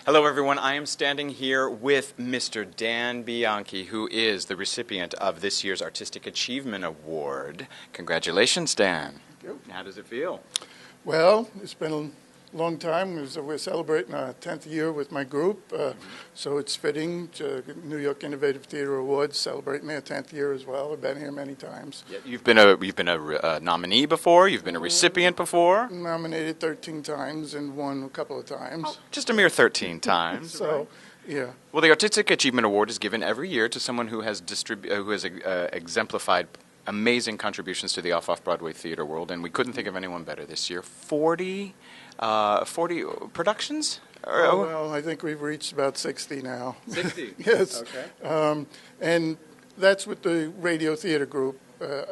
Hello, everyone. I am standing here with Mr. Dan Bianchi, who is the recipient of this year's Artistic Achievement Award. Congratulations, Dan. Thank you. How does it feel? Well, it's been a long time. We're celebrating our 10th year with my group, so it's fitting. New York Innovative Theater Awards celebrating their 10th year as well. I've been here many times. Yeah, you've been a nominee before. You've been a recipient before. Nominated 13 times and won a couple of times. Oh, just a mere 13 times. So, right? Yeah. Well, the Artistic Achievement Award is given every year to someone who has exemplified amazing contributions to the Off-Off-Broadway theater world, and we couldn't think of anyone better this year. 40 productions? Well, I think we've reached about 60 now. 60? Yes. Okay. And that's with the radio theater group.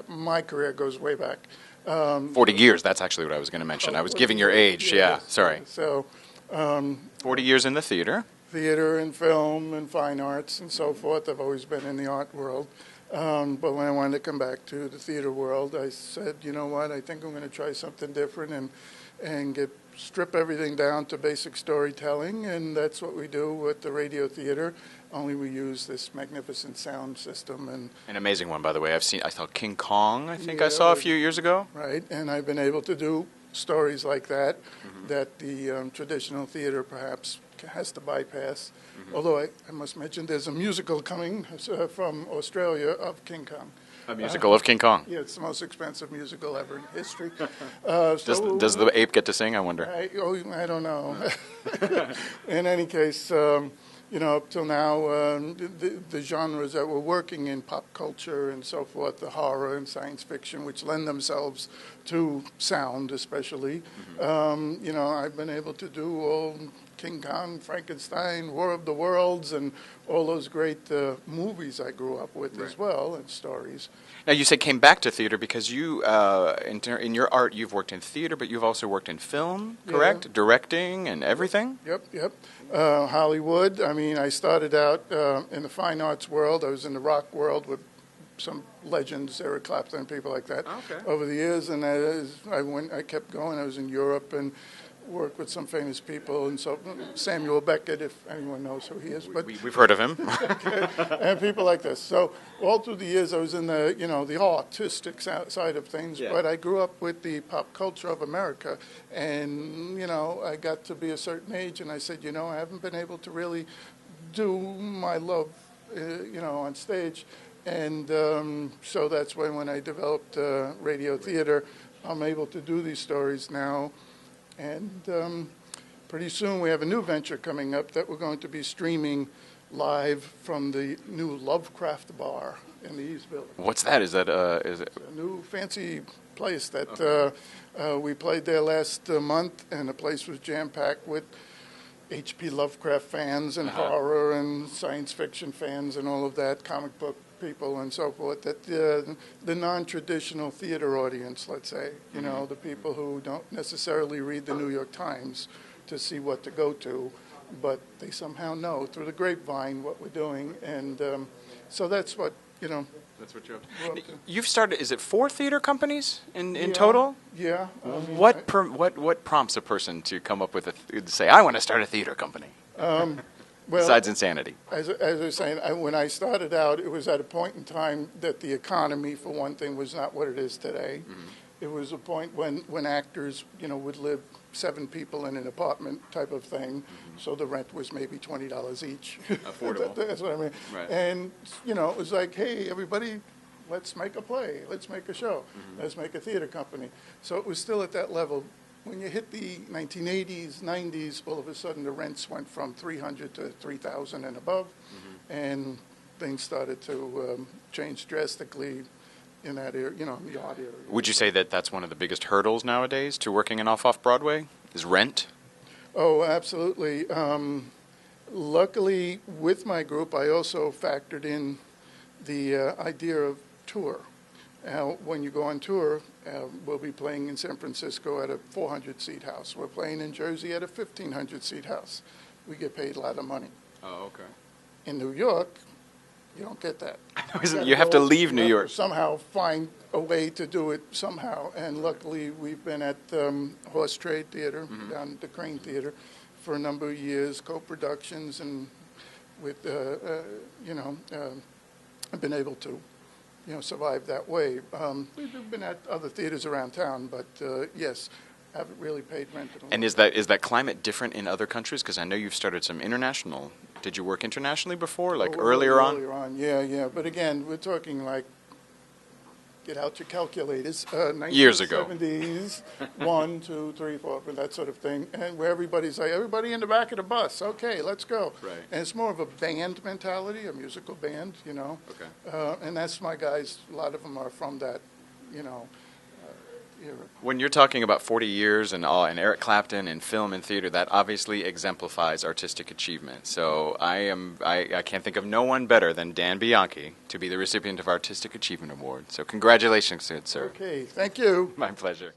My career goes way back. 40 years, that's actually what I was going to mention. I was giving your age, yeah, sorry. So, 40 years in the theater. Theater and film and fine arts and so forth. I've always been in the art world. But when I wanted to come back to the theater world, I said, you know what, I think I'm going to try something different and strip everything down to basic storytelling, and that's what we do with the radio theater, only we use this magnificent sound system. And an amazing one, by the way. I saw King Kong, I think I saw a few years ago. Right, and I've been able to do stories like that, that the traditional theater perhaps has to bypass. Although I must mention there's a musical coming from Australia of King Kong. A musical of King Kong? Yeah, it's the most expensive musical ever in history. Does the ape get to sing, I wonder? I don't know. In any case, up till now, the genres that we're working in, pop culture and so forth, the horror and science fiction, which lend themselves to sound especially, I've been able to do all King Kong, Frankenstein, War of the Worlds, and all those great movies I grew up with as well, and stories. Now, you said came back to theater because you, in your art, you've worked in theater, but you've also worked in film, correct? Yeah. Directing and everything? Yep. Hollywood. I mean, I started out in the fine arts world. I was in the rock world with some legends, Eric Clapton, people like that, over the years. And I kept going. I was in Europe and worked with some famous people, and so Samuel Beckett, if anyone knows who he is. But we've heard of him. And people like this. So all through the years, I was in the artistic side of things, but I grew up with the pop culture of America, and I got to be a certain age, and I said, I haven't been able to really do my love, on stage, and so that's when I developed radio theater. I'm able to do these stories now. And pretty soon we have a new venture coming up that we're going to be streaming live from the new Lovecraft Bar in the East Village. What's that? Is it a new fancy place that we played there last month, and the place was jam-packed with H.P. Lovecraft fans and horror and science fiction fans and all of that, comic book people and so forth, that the non-traditional theater audience, let's say, the people who don't necessarily read the New York Times to see what to go to, but they somehow know through the grapevine what we're doing, and so that's what, That's what you're up to. You've started, is it 4 theater companies in total? Yeah. What prompts a person to come up with to say, I want to start a theater company? Besides insanity. As I was saying, when I started out, it was at a point in time that the economy, for one thing, was not what it is today. It was a point when actors, would live 7 people in an apartment type of thing, so the rent was maybe $20 each. Affordable. That's what I mean. Right. And, it was like, hey, everybody, let's make a play, let's make a show, let's make a theater company. So it was still at that level. When you hit the 1980s, 90s, all of a sudden the rents went from $300 to $3,000 and above, and things started to change drastically in that area, in the art area. Would you say that that's one of the biggest hurdles nowadays to working in Off-Off-Broadway, is rent? Oh, absolutely. Luckily, with my group, I also factored in the idea of tour. When you go on tour, we'll be playing in San Francisco at a 400-seat house. We're playing in Jersey at a 1,500-seat house. We get paid a lot of money. Oh, okay. In New York, you don't get that. You have to leave New York. Somehow find a way to do it somehow. And luckily, we've been at Horse Trade Theater, down at the Crane Theater, for a number of years, co-productions, and with, I've been able to, survive that way. We've been at other theaters around town, but yes, haven't really paid rent. And is that climate different in other countries? Because I know you've started some international. Did you work internationally before, like earlier on? Earlier on, yeah. But again, we're talking like, get out your calculators. Years ago. 1970s, 1, 2, 3, 4, that sort of thing, and where everybody's like, everybody in the back of the bus. Okay, let's go. Right. And it's more of a band mentality, a musical band, Okay. And that's my guys. A lot of them are from that, era. When you're talking about 40 years and Eric Clapton and film and theater, that obviously exemplifies artistic achievement. So I can't think of no one better than Dan Bianchi to be the recipient of Artistic Achievement Award. So congratulations, sir. Okay, thank you. My pleasure.